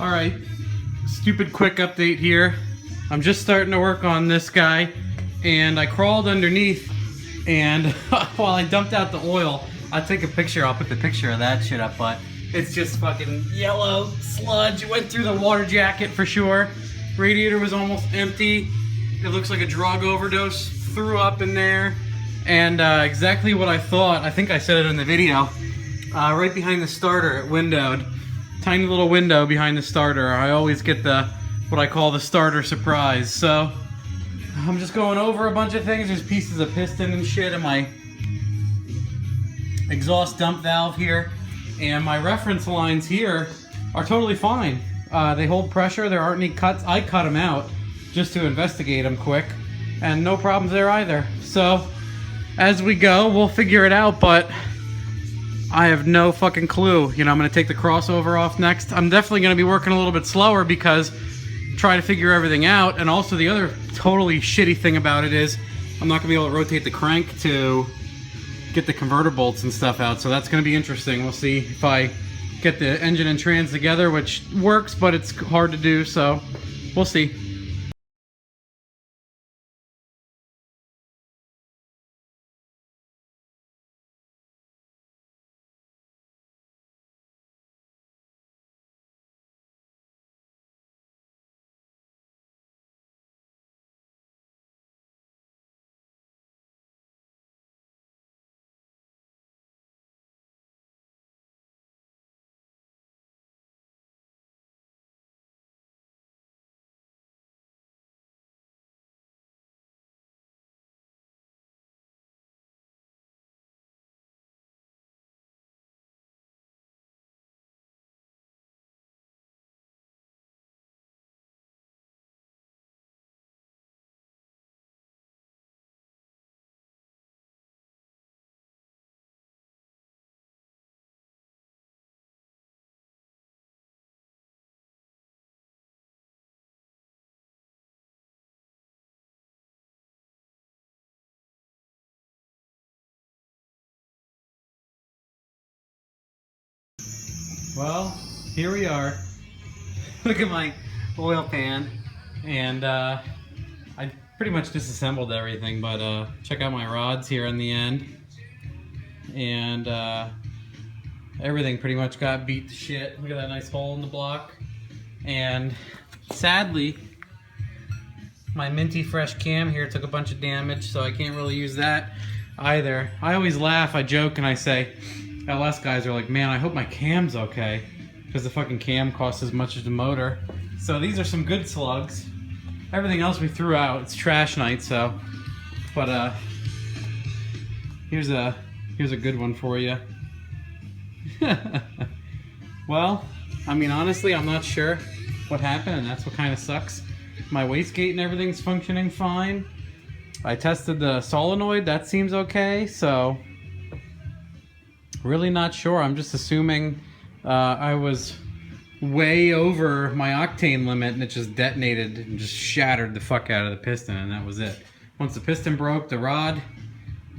Alright, stupid quick update here. I'm just starting to work on this guy, and I crawled underneath, and while I dumped out the oil, I'll take a picture, I'll put the picture of that shit up, but it's just fucking yellow sludge. It went through the water jacket for sure. Radiator was almost empty. It looks like a drug overdose. Threw up in there. And exactly what I thought, I think I said it in the video, right behind the starter, it windowed. Tiny little window behind the starter. I always get what I call the starter surprise. So I'm just going over a bunch of things. There's pieces of piston and shit in my exhaust dump valve here. And my reference lines here are totally fine. They hold pressure, there aren't any cuts. I cut them out just to investigate them quick. And no problems there either. So as we go, we'll figure it out, but I have no fucking clue. You know, I'm gonna take the crossover off next. I'm definitely gonna be working a little bit slower because try to figure everything out. And also the other totally shitty thing about it is I'm not gonna be able to rotate the crank to get the converter bolts and stuff out. So that's gonna be interesting. We'll see if I get the engine and trans together, which works, but it's hard to do. So we'll see. Well, here we are. Look at my oil pan, and I pretty much disassembled everything, but check out my rods here on the end, and everything pretty much got beat to shit. Look at that nice hole in the block, and sadly my minty fresh cam here took a bunch of damage, so I can't really use that either. I always laugh, I joke, and I say, LS guys are like, man, I hope my cam's okay, because the fucking cam costs as much as the motor. So these are some good slugs. Everything else we threw out. It's trash night, so. But here's a good one for you. Well, I mean, honestly, I'm not sure what happened, and that's what kind of sucks. My wastegate and everything's functioning fine. I tested the solenoid, that seems okay, so really not sure. I'm just assuming I was way over my octane limit and it just detonated and just shattered the fuck out of the piston, and that was it. Once the piston broke, the rod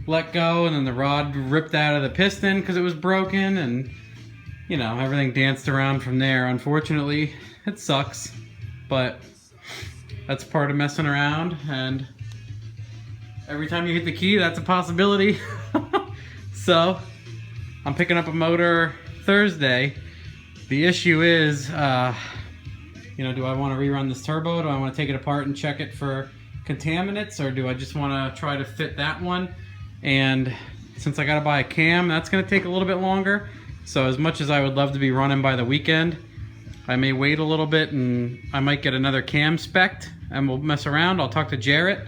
let go, and then the rod ripped out of the piston because it was broken, and you know, everything danced around from there. Unfortunately, it sucks, but that's part of messing around, and every time you hit the key, that's a possibility. So I'm picking up a motor Thursday. The issue is, you know, do I want to rerun this turbo? Do I want to take it apart and check it for contaminants? Or do I just want to try to fit that one? And since I got to buy a cam, that's going to take a little bit longer. So as much as I would love to be running by the weekend, I may wait a little bit, and I might get another cam spec'd, and we'll mess around. I'll talk to Jarrett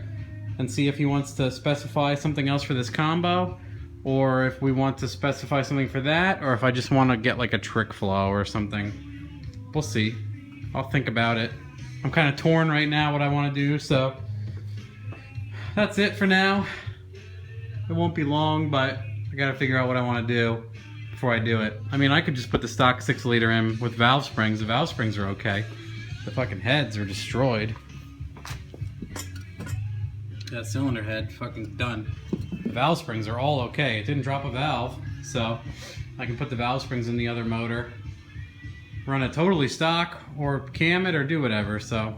and see if he wants to specify something else for this combo, or if we want to specify something for that, or if I just want to get like a trick flow or something. We'll see. I'll think about it. I'm kind of torn right now what I want to do, so that's it for now. It won't be long, but I gotta figure out what I want to do before I do it. I mean, I could just put the stock 6-liter in with valve springs. The valve springs are okay. The fucking heads are destroyed. That cylinder head, fucking done. The valve springs are all okay. It didn't drop a valve, so I can put the valve springs in the other motor run it totally stock or cam it or do whatever. So,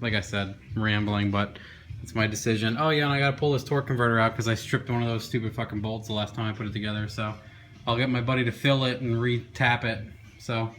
like I said, I'm rambling, but it's my decision. Oh yeah, and I gotta pull this torque converter out because I stripped one of those stupid fucking bolts the last time I put it together. So I'll get my buddy to fill it and re-tap it. So